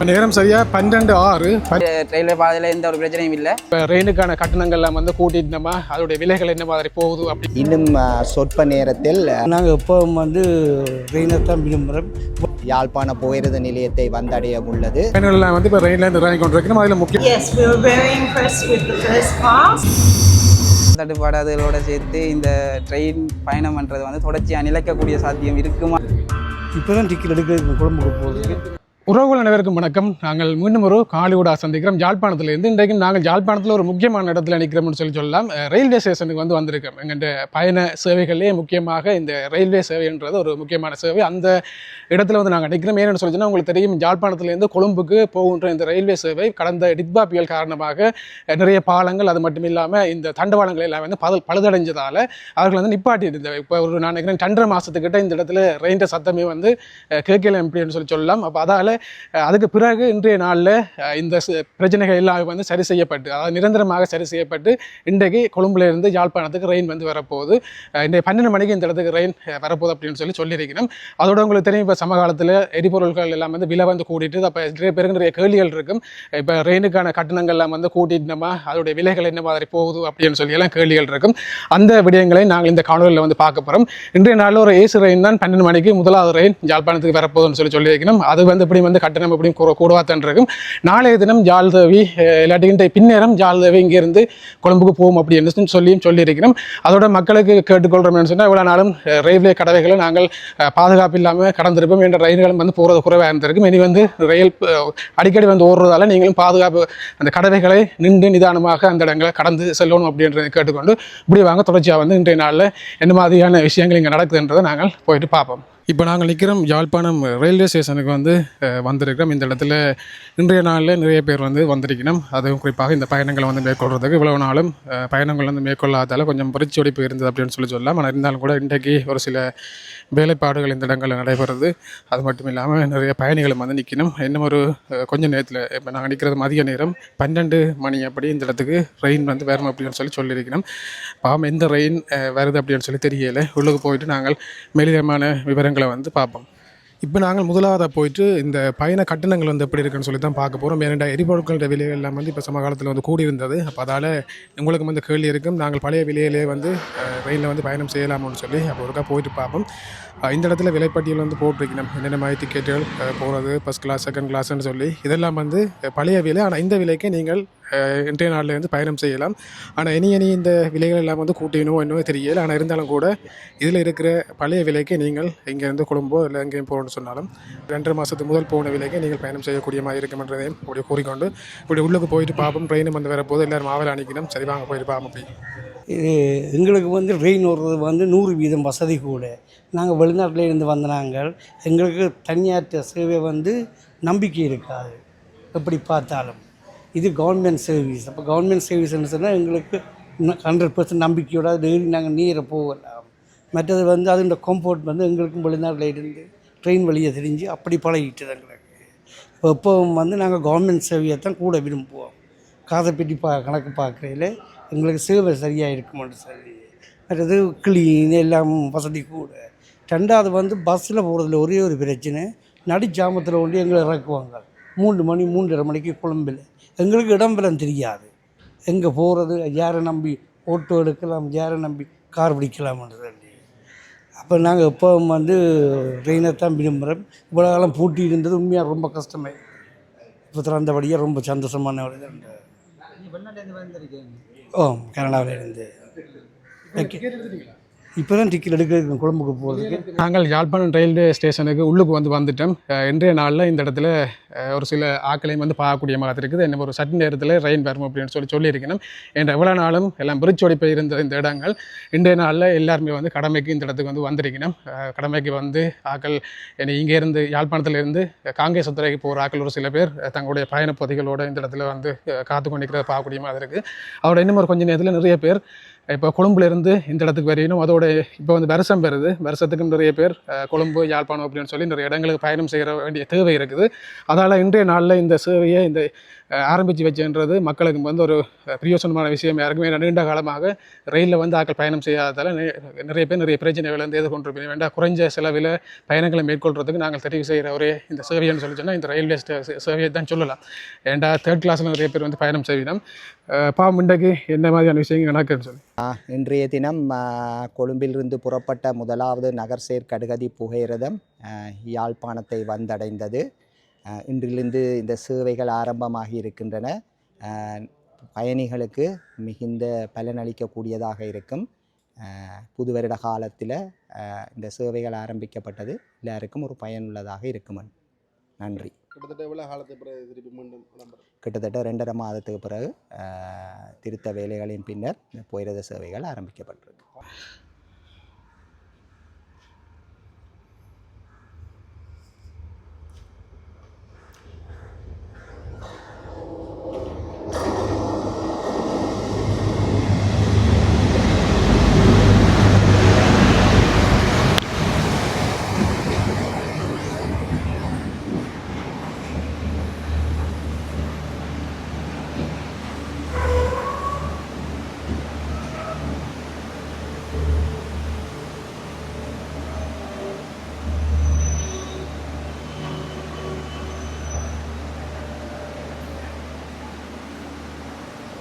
நேரம் சரியா 12:06. ரயில்வே பாதையில் எந்த ஒரு பிரச்சனையும் இல்லை. இப்போ ரெயிலுக்கான கட்டணங்கள்லாம் வந்து கூட்டிட்டோமா, அதோடைய விலைகள் என்ன மாதிரி போகுது அப்படி இன்னும் சொற்ப நேரத்தில் நாங்கள் இப்போ ரெயினை தான் விரும்புகிறோம். யாழ்ப்பாண போயிறது நிலையத்தை வந்தடைய உள்ளது. பயணிகள்லாம் வந்து இப்போ ரயிலேருந்து இறங்கி கொண்டிருக்கணும். அதில் முக்கியம் Yes, we were very impressed with the first class. தட்டுப்பாடு அதுகளோட சேர்த்து இந்த ட்ரெயின் பயணம் பண்ணுறது வந்து தொடர்ச்சியாக நிலைக்கக்கூடிய சாத்தியம் இருக்குமா? இப்போ தான் டிக்கெட் எடுக்க குழம்புக்கு போகிறதுக்கு. உறவுகள் அனைவருக்கும் வணக்கம். நாங்கள் மீண்டும் ஒரு காலிவுடா சந்திக்கிறோம் யாழ்ப்பாணத்திலிருந்து. இன்றைக்கும் நாங்கள் யாழ்ப்பாணத்தில் ஒரு முக்கியமான இடத்துல நிற்கிறோம்னு சொல்லலாம். ரயில்வே ஸ்டேஷனுக்கு வந்திருக்கோம். எங்கள் பயண சேவைகளிலே முக்கியமாக இந்த ரயில்வே சேவைன்றது ஒரு முக்கியமான சேவை. அந்த இடத்துல நாங்கள் நிற்கிறோம். ஏன்னு சொல்லிச்சுன்னா உங்களுக்கு தெரியும், யாழ்ப்பாணத்திலேருந்து கொழும்புக்கு போகின்ற இந்த ரயில்வே சேவை கடந்த டிட்பா புயல் காரணமாக நிறைய பாலங்கள், அது மட்டும் இல்லாமல் இந்த தண்டவாளங்கள் எல்லாம் வந்து பழுதடைஞ்சதால் அவர்கள் வந்து நிப்பாட்டி இருந்தது. இப்போ ஒரு நான் நினைக்கிறேன் 2.5 மாதத்துக்கிட்ட இந்த இடத்துல ரெயின்ற சத்தமே வந்து கேட்கல அப்படின்னு சொல்லலாம். அப்போ அதால் அதுக்கு பிறகு இன்றைய நாளில் இந்த பிரச்சனைகள் எல்லாம் வந்து சரி செய்யப்பட்டு, அதாவது நிரந்தரமாக சரி செய்யப்பட்டு இன்றைக்கு கொழும்புலேருந்து யாழ்ப்பாணத்துக்கு ரெயின் வந்து வரப்போகுது. இன்றைய 12 மணிக்கு இந்த இடத்துக்கு ரெயின் வரப்போகுது அப்படின்னு சொல்லியிருக்கணும். அதோட உங்களுக்கு தெரியும், இப்போ சமகாலத்தில் எரிபொருட்கள் எல்லாம் வந்து விலை வந்து கூட்டிட்டு, அப்போ நிறைய பேருக்கு நிறைய கேள்விகள் இருக்கும். இப்போ ரெயினுக்கான கட்டணங்கள்லாம் வந்து கூட்டிட்டோமா, அதோடைய விலைகள் என்ன மாதிரி போகுது அப்படின்னு சொல்லி எல்லாம் கேள்விகள் இருக்கும். அந்த விடயங்களை நாங்கள் இந்த காணொலியில் வந்து பார்க்க போகிறோம். இன்றைய நாளில் ஒரு ஏசி ரெயின் தான் 12 மணிக்கு முதலாவது ரெயின் யாழ்ப்பாணத்துக்கு வரப்போகுதுன்னு சொல்லியிருக்கணும். அது வந்து இப்படி வந்து கட்டணம் எப்படியும் கூடுவாத்தான் இருக்கும். நாளைய தினம் ஜால்தேவி இல்லாட்டி பின்னேரம் ஜால்தேவி இங்கேருந்து கொழும்புக்கு போகும் அப்படின்னு சொல்லியிருக்கிறோம். அதோட மக்களுக்கு கேட்டுக்கொள்கிறோம்னு சொன்னால், இவ்வளோ நாளும் ரயில்வே கடவைகளை நாங்கள் பாதுகாப்பு இல்லாமல் கடந்திருப்போம். என்ற ரயில்களும் வந்து போகிறது குறைவாக இருந்திருக்கும். இனி வந்து ரயில் அடிக்கடி வந்து ஓடுறதால நீங்களும் பாதுகாப்பு அந்த கடவைகளை நின்று நிதானமாக அந்த இடங்களை கடந்து செல்லணும் அப்படின்றத கேட்டுக்கொண்டு இப்படி வாங்க தொடர்ச்சியாக வந்து இன்றைய நாளில் என்ன மாதிரியான விஷயங்கள் இங்கே நடக்குதுன்றதை நாங்கள் போயிட்டு பார்ப்போம். இப்போ நாங்கள் நிற்கிறோம் யாழ்ப்பாணம் ரயில்வே ஸ்டேஷனுக்கு வந்திருக்கிறோம். இந்த இடத்துல இன்றைய நாளில் நிறைய பேர் வந்து வந்திருக்கணும். அதுவும் குறிப்பாக இந்த பயணங்களை வந்து மேற்கொள்கிறதுக்கு இவ்வளவு நாளும் பயணங்கள் வந்து மேற்கொள்ளாதால் கொஞ்சம் பரிச்சொடிப்பு இருந்தது அப்படின்னு சொல்லலாம். ஆனால் இருந்தாலும் கூட இன்றைக்கு ஒரு சில வேலைப்பாடுகள் இந்த இடங்களில் நடைபெறுது. அது மட்டும் இல்லாமல் நிறைய பயணிகளும் வந்து நிற்கணும். இன்னும் ஒரு கொஞ்சம் நேரத்தில், இப்போ நாங்கள் நிற்கிறது மதிய நேரம் 12 மணி அப்படி இந்த இடத்துக்கு ரெயின் வந்து வரும் அப்படின்னு சொல்லியிருக்கணும். பாவம் எந்த ரெயின் வருது அப்படின்னு சொல்லி தெரியலை. உள்ளுக்கு போயிட்டு நாங்கள் மேலிடமான விவரங்களை வந்து பார்ப்போம். இப்போ நாங்கள் முதலாவதாக போயிட்டு இந்த பயண கட்டணங்கள் வந்து எப்படி இருக்குன்னு சொல்லி தான் பார்க்க போகிறோம். ஏன்னா எரிபொருட்களோட விலைகள் எல்லாம் வந்து இப்போ சமகாலத்தில் வந்து கூடி இருந்தது. அப்போ அதால் உங்களுக்கு வந்து கேள்வி இருக்கும், நாங்கள் பழைய விலையிலே வந்து ரயிலில் வந்து பயணம் செய்யலாம்னு சொல்லி அப்போ ஒருக்கா போயிட்டு பார்ப்போம். இந்த இடத்துல விலைப்பட்டியல் வந்து போட்டிருக்கணும். என்னென்ன மாதிரி டிக்கெட்டுகள் போகிறது, ஃபஸ்ட் கிளாஸ் செகண்ட் கிளாஸ்ன்னு சொல்லி இதெல்லாம் வந்து பழைய விலை. ஆனால் இந்த விலைக்கே நீங்கள் இன்றைய நாளில் வந்து பயணம் செய்யலாம். ஆனால் இனி இந்த விலைகள் எல்லாம் வந்து கூட்டினோ என்னவோ தெரியல. ஆனால் இருந்தாலும் கூட இதில் இருக்கிற பழைய விலைக்கு நீங்கள் இங்கேருந்து கொழும்போ இல்லை எங்கேயும் போகணும்னு சொன்னாலும் 2.5 மாதத்துக்கு முதல் போன விலைக்கு நீங்கள் பயணம் செய்யக்கூடிய மாதிரி இருக்குமென்றதையும் இப்படி கூறிக்கொண்டு இப்படி உள்ளுக்கு போயிட்டு பார்ப்போம். ட்ரெயினும் வந்து வரப்போது எல்லோரும் ஆவல் அணிக்கணும். சரி வாங்க போயிட்டு பார்ப்போம். அப்படி இது எங்களுக்கு வந்து ரெயின் ஓடுறது வந்து 100% வசதி கூட. நாங்கள் வெளிநாட்டில் இருந்து வந்த நாங்கள் எங்களுக்கு தனியாற்ற சேவை வந்து நம்பிக்கை இருக்காது எப்படி பார்த்தாலும். இது கவர்மெண்ட் சர்வீஸ். அப்போ கவர்மெண்ட் சர்வீஸ்ன்னு சொன்னால் எங்களுக்கு 100% நம்பிக்கையோட டெய்லி நாங்கள் நீரை போகலாம். மற்றது வந்து அதோட கம்ஃபோர்ட் வந்து எங்களுக்கும் வெளிநாட்டில் இருந்து ட்ரெயின் வழியை தெரிஞ்சு அப்படி பழகிட்டுது எங்களுக்கு. இப்போ வந்து நாங்கள் கவர்மெண்ட் சேவையை தான் கூட விரும்புவோம். காதை பெட்டி கணக்கு பார்க்குறதுல எங்களுக்கு சேவை சரியாக இருக்குமென்று சரி. மற்றது கிளீன் எல்லாம் வசதி கூட. ரெண்டாவது வந்து பஸ்ஸில் போகிறதுல ஒரே ஒரு பிரச்சனை, நடுச்சாமத்தில் கொண்டு எங்களை இறக்குவாங்க 3 மணி 3:30 மணிக்கு கொழும்பில். எங்களுக்கு இடம்பெறம் தெரியாது, எங்கே போகிறது, யாரை நம்பி ஓட்டோ எடுக்கலாம், யாரை நம்பி கார் பிடிக்கலாம்னு சொல்லி. அப்போ நாங்கள் இப்போ வந்து ட்ரெயினை தான் விரும்புகிறோம். இவ்வளோ காலம் பூட்டி இருந்தது உண்மையாக ரொம்ப கஷ்டமே. இப்போ திறந்தபடியாக ரொம்ப சந்தோஷமான ஒரு இது. ஓ, கனடாவிலேருந்து இப்போ தான் டிக்கெட் எடுக்க கொழும்புக்கு போகிறதுக்கு. நாங்கள் யாழ்ப்பாணம் ரயில்வே ஸ்டேஷனுக்கு உள்ளுக்கு வந்துட்டோம். இன்றைய நாளில் இந்த இடத்துல ஒரு சில ஆக்களையும் வந்து பார்க்கக்கூடிய மாதிரி இருக்குது. என்ன ஒரு சட்ட நேரத்தில் ரெயின் வரும் அப்படின்னு சொல்லியிருக்கணும். என்ற எவ்வளோ நாளும் எல்லாம் பிரிச்சோடிப்பு இருந்த இந்த இடங்கள் இன்றைய நாளில் எல்லாருமே வந்து கடமைக்கு இந்த இடத்துக்கு வந்திருக்கணும். கடமைக்கு வந்து ஆக்கள் இங்கேருந்து யாழ்ப்பாணத்திலேருந்து காங்கேசத்துறைக்கு போகிற ஆக்கள் ஒரு சில பேர் தங்களுடைய பயணப்பதிகளோடு இந்த இடத்துல வந்து காத்து கொண்டிருக்கிறத பார்க்கக்கூடிய மாதிரி இருக்குது. அதோட இன்னும் ஒரு கொஞ்சம் நேரத்தில் நிறைய பேர் இப்போ கொழும்புலேருந்து இந்த இடத்துக்கு வரையணும். அதோட அதோட இப்போ வந்து வருஷம் வருது, வருஷத்துக்கும் நிறைய பேர் கொழும்பு யாழ்ப்பாணம் அப்படின்னு சொல்லி நிறைய இடங்களுக்கு பயணம் செய்ய வேண்டிய தேவை இருக்குது. அதால் இன்றைய நாளில் இந்த சேவையை இந்த ஆரம்பித்து வச்சுன்றது மக்களுக்கு வந்து ஒரு பிரயோசனமான விஷயம். யாருக்குமே நீண்ட காலமாக ரயிலில் வந்து ஆக்கள் பயணம் செய்யாததால் நிறைய பேர் நிறைய பிரச்சனைகளை வந்து எதிர்கொண்டு வேண்டாம். குறைஞ்ச செலவில் பயணங்களை மேற்கொள்றதுக்கு நாங்கள் தெரிவு செய்கிற ஒரே இந்த சேவைன்னு சொல்லி சொன்னால் இந்த ரயில்வே சேவையை தான் சொல்லலாம். ஏன்டா 3rd கிளாஸில் நிறைய பேர் வந்து பயணம் செய்வினோம். பாவம் இன்றைக்கு என்ன மாதிரியான விஷயங்கள் நடக்குதுன்னு சொல்லி இன்றைய தினம் கொழும்பிலிருந்து புறப்பட்ட முதலாவது நகர்சேர் கடுகதி புகையிரதம் யாழ்ப்பாணத்தை வந்தடைந்தது. இன்றிலிருந்து இந்த சேவைகள் ஆரம்பமாகி இருக்கின்றன. பயணிகளுக்கு மிகுந்த பலனளிக்கக்கூடியதாக இருக்கும். புது வருட காலத்தில் இந்த சேவைகள் ஆரம்பிக்கப்பட்டது எல்லாருக்கும் ஒரு பயனுள்ளதாக இருக்கும். நன்றி. கிட்டத்தட்ட எவ்வளோ காலத்துக்கு பிறகு திருப்பி மீண்டும் கிட்டத்தட்ட 2.5 மாதத்துக்கு பிறகு திருத்த வேலைகளின் பின்னர் இந்த புகையிரத சேவைகள் ஆரம்பிக்கப்பட்டிருக்கு.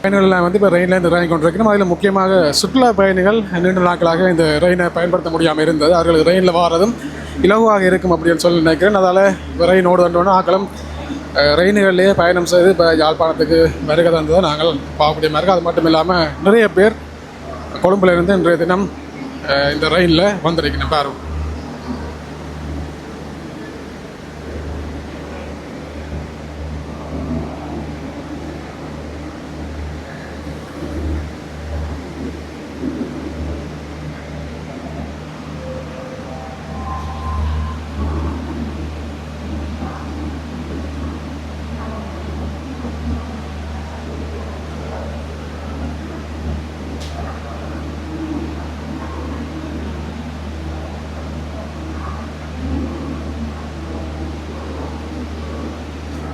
பயணிகள்லாம் வந்து இப்போ ரயிலேருந்து இறங்கி கொண்டிருக்கணும். அதில் முக்கியமாக சுற்றுலா பயணிகள் நீண்ட நாட்களாக இந்த ரயிலை பயன்படுத்த முடியாமல் இருந்தது. அவர்கள் ரயிலில் வாரதும் இலகுவாக இருக்கும் அப்படின்னு சொல்லி நினைக்கிறேன். அதால் ரயில் ஓடுதோன்னு ஆக்களும் ரயில்களிலேயே பயணம் செய்து இப்போ யாழ்ப்பாணத்துக்கு வருகை தந்ததை நாங்கள் பார்க்கக்கூடிய மாதிரி. அது மட்டும் இல்லாமல் நிறைய பேர் கொழும்புலேருந்து இன்றைய தினம் இந்த ரயிலில் வந்திருக்கணும் பாருங்க.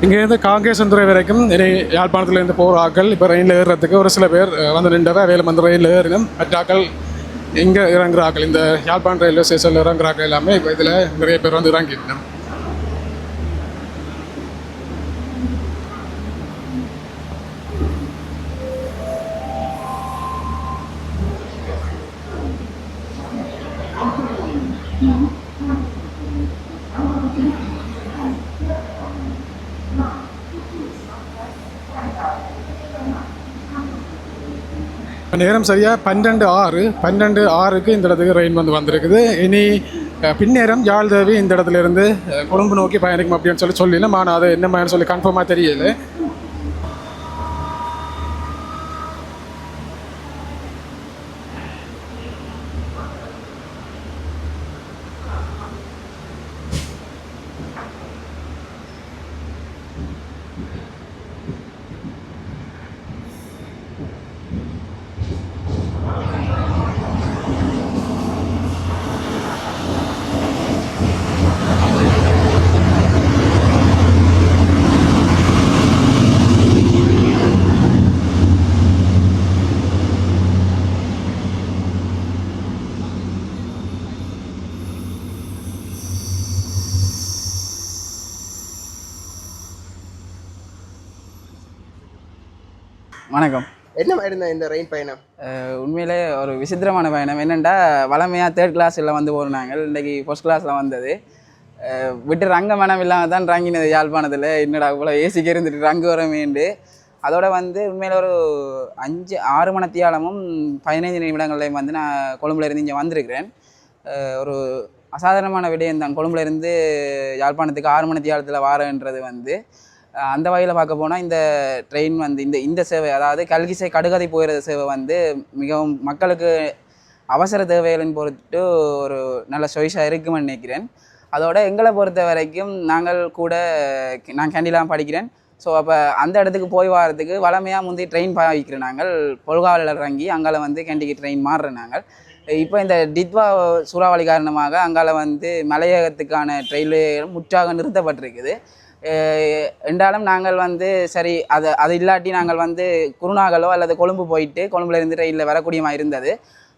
இங்கேருந்து காங்கேசந்துறை வரைக்கும் யாழ்ப்பாணத்துலேருந்து போகிற ஆக்கள் இப்போ ரயிலில் ஏறுறதுக்கு ஒரு சில பேர் வந்து நின்றவை வேலை வந்து ரயிலில் ஏறினோம். மற்ற ஆக்கள் இங்கே இறங்குற ஆக்கள் இந்த யாழ்ப்பாணம் ரயில்வே ஸ்டேஷனில் இறங்குற ஆக்கள் எல்லாமே இப்போ இதில் நிறைய பேர் வந்து இறங்கிட்டோம். நேரம் சரியாக 12:06 இந்த இடத்துக்கு ரயில் வந்து வந்திருக்குது. இனி பின்னேரம் யாழ்தேவி இந்த இடத்துல இருந்து கொழும்பு நோக்கி பயணிக்கும் அப்படின்னு சொல்லலாம். ஆனால் அது என்ன மாதிரி சொல்லி கன்ஃபார்மாக தெரியல. வணக்கம். என்ன மாதிரி இந்த ரயில் பயணம்? உண்மையிலே ஒரு விசித்திரமான பயணம். என்னென்னா வளமையாக 3rd கிளாஸில் வந்து போனாங்க. இன்றைக்கி 1st கிளாஸில் வந்தது. விட்டு ரங்க மனம் இல்லாமல் தான் ரங்கினது யாழ்ப்பாணத்தில். என்னடா இவ்வளோ ஏசிக்கு இருந்துட்டு ரங்கு வரமேண்டு. அதோட வந்து உண்மையில் ஒரு 5-6 மணித்தியாலமும் 15 நிமிடங்கள்லையும் வந்து நான் கொழும்புலேருந்து இங்கே வந்திருக்கிறேன். ஒரு அசாதாரணமான விடயம் தான். கொழும்புலேருந்து யாழ்ப்பாணத்துக்கு 6 மணித்தியாலத்தில் வாரன்றது வந்து அந்த வகையில் பார்க்க போனால் இந்த ட்ரெயின் வந்து இந்த சேவை, அதாவது கல்கிசை கடுகதை போகிற சேவை வந்து மிகவும் மக்களுக்கு அவசர தேவைகளின் பொறுத்து ஒரு நல்ல சாய்ஸாக இருக்குமென்னு நினைக்கிறேன். அதோட எங்களை பொறுத்த வரைக்கும் நான் கேண்டிலாம் படிக்கிறேன். ஸோ அப்போ அந்த இடத்துக்கு போய் வரதுக்கு வளமையாக முந்தைய ட்ரெயின் பாய்க்கிறேன். நாங்கள் பொல்காவில் இறங்கி அங்கே வந்து கேண்டிக்கு ட்ரெயின் மாறுறோம். நாங்கள் இப்போ இந்த டித்வா சூறாவளி காரணமாக அங்கால வந்து மலையகத்துக்கான ரயில்வே முற்றாக நிறுத்தப்பட்டிருக்குது. என்றாலும் நாங்கள் வந்து சரி அது இல்லாட்டி நாங்கள் வந்து குருநாகலோ அல்லது கொழும்பு போயிட்டு கொழும்புலேருந்து ரயிலில் வரக்கூடிய மாதிரி இருந்தது.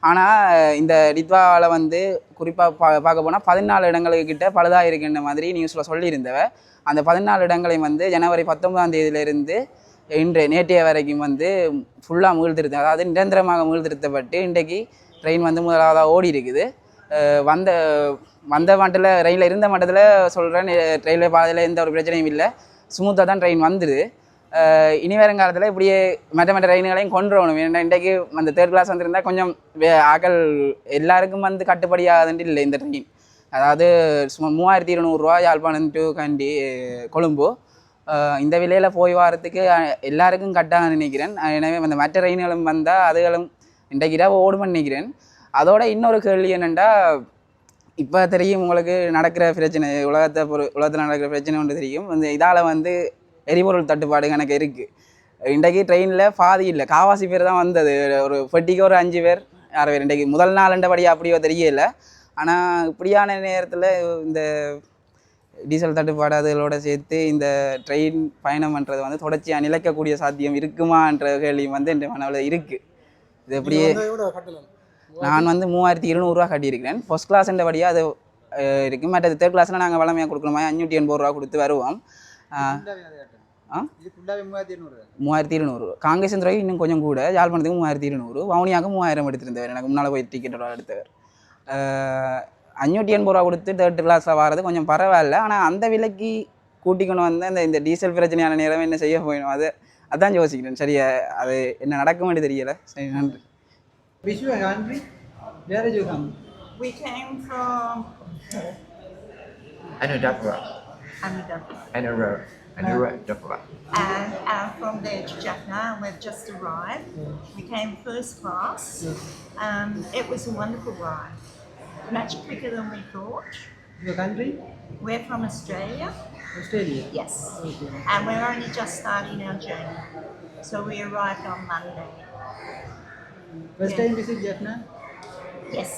ஆனால் இந்த டித்வாவில் வந்து குறிப்பாக பார்க்க போனால் 14 இடங்களுக்கு கிட்ட பழுதாக இருக்குன்ற மாதிரி நியூஸில் சொல்லியிருந்தவ. அந்த 14 இடங்களையும் வந்து ஜனவரி 19ஆம் தேதியிலிருந்து நேற்றைய வரைக்கும் வந்து ஃபுல்லாக மீள்திருத்தம், அதாவது நிரந்தரமாக மீள்திருத்தப்பட்டு இன்றைக்கு ட்ரெயின் வந்து முதலாவதாக ஓடி இருக்குது. வந்த மட்டத்தில் ரயிலில் இருந்த மட்டத்தில் சொல்கிறேன், ரயில்வே பாதையில் எந்த ஒரு பிரச்சனையும் இல்லை, ஸ்மூத்தாக தான் ட்ரெயின் வந்துடுது. இனி வருங்காலத்தில் இப்படியே மற்ற ரயில்களையும் கொண்டு வரணும். ஏன்னா இன்றைக்கு அந்த 3rd கிளாஸ் வந்துருந்தால் கொஞ்சம் ஆக்கள் எல்லாருக்கும் வந்து கட்டுப்படியாதுன்ட்டு இல்லை இந்த ட்ரெயின். அதாவது சும்மா 3200 ரூபா யாழ்ப்பாணம் டு கண்டி கொழும்பு. இந்த விலையில் போய் வரத்துக்கு எல்லாருக்கும் கட்டாக நினைக்கிறேன். எனவே அந்த மற்ற ரயில்களும் வந்தால் அதுகளும் இன்றைக்கு இரவு ஓடுமென்னு நினைக்கிறேன். அதோட இன்னொரு கேள்வி என்னென்னா, இப்போ தெரியும் உங்களுக்கு நடக்கிற பிரச்சனை, உலகத்தில் நடக்கிற பிரச்சனை ஒன்று தெரியும். இந்த இதால் வந்து எரிபொருள் தட்டுப்பாடு கணக்கு இருக்குது. இன்றைக்கு ட்ரெயினில் பாதி இல்லை, காவாசி பேர் தான் வந்தது. ஒரு பெட்டிக்கு ஒரு 5 பேர் 6 பேர். இன்றைக்கு முதல் நாள் அப்படியோ தெரியல. ஆனால் இப்படியான நேரத்தில் இந்த டீசல் தட்டுப்பாடு அதுகளோட சேர்த்து இந்த ட்ரெயின் பயணம் பண்ணுறது வந்து தொடர்ச்சியாக நிலைக்கக்கூடிய சாத்தியம் இருக்குமான்ற கேள்வி வந்து என் மனவில் இருக்குது. இது எப்படியே நான் வந்து 3200 ரூபா கட்டியிருக்கிறேன். ஃபர்ஸ்ட் கிளாஸ்ன்றபடியாக அது இருக்குது. மற்றது 3rd கிளாஸில் நாங்கள் வளமையாக கொடுக்கணுமா 580 ரூபா கொடுத்து வருவோம். 3200 காங்கிரஸ் துறை இன்னும் கொஞ்சம் கூட, யாழ்ப்பாணத்துக்கு 3200, வவுனியாவுக்கு 3000 எடுத்திருந்தவர். எனக்கு முன்னால் போய் டிக்கெட்டோட எடுத்தவர். 580 ரூபா கொடுத்து 3rd கிளாஸில் வர்றது கொஞ்சம் பரவாயில்ல. ஆனால் அந்த விலைக்கு கூட்டிக்கணும் வந்து இந்த டீசல் பிரச்சனையான நேரம் என்ன செய்ய போயிடும், அதான் யோசிக்கிறேன். சரியா அது என்ன நடக்கும்னு தெரியலை. சரி, நன்றி. Which way country? Where did you come? We came from Anuradhapura. Anuradhapura. Anuradhapura. And from there to Jaffna, and we've just arrived. We came first class. It was a wonderful ride. Much quicker than we thought. Your country? We're from Australia. Australia? Yes. Okay. And we're only just starting our journey. So we arrived on Monday. First time visit Jaffna? Yes.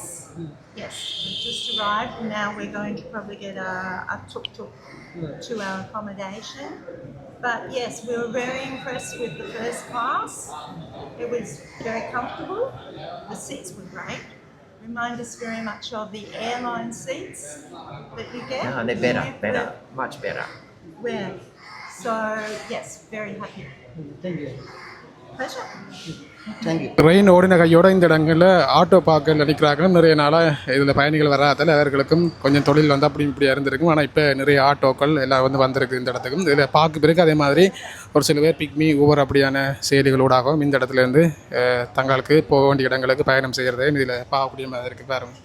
Yes. We just arrived. Now we're going to probably get a tuk-tuk to our accommodation. But yes, we were very impressed with the first class. It was very comfortable. The seats were great. Remind us very much of the airline seats that you get. No, they're better, much better. Where? So yes, very happy. Thank you. Pleasure. Train ஓடின கையோட இந்த இடங்களில் auto பார்க்கல நிற்கிறாங்க. நிறைய நாளாக இதில் பயணிகள் வராதால் அவர்களுக்கும் கொஞ்சம் தொழில் வந்து அப்படி இப்படி இருந்திருக்கும். ஆனால் இப்போ நிறைய ஆட்டோக்கள் எல்லாம் வந்து வந்திருக்கு இந்த இடத்துக்கும். இதில் பார்க்க பிறகு அதே மாதிரி ஒரு சில பேர் பிக்மி ஊவர் அப்படியான செயலிகளூடாகவும் இந்த இடத்துலேருந்து தங்களுக்கு போக வேண்டிய இடங்களுக்கு பயணம் செய்கிறதையும் இதில் பார்க்கக்கூடிய மாதிரி இருக்குது. பாருங்கள்.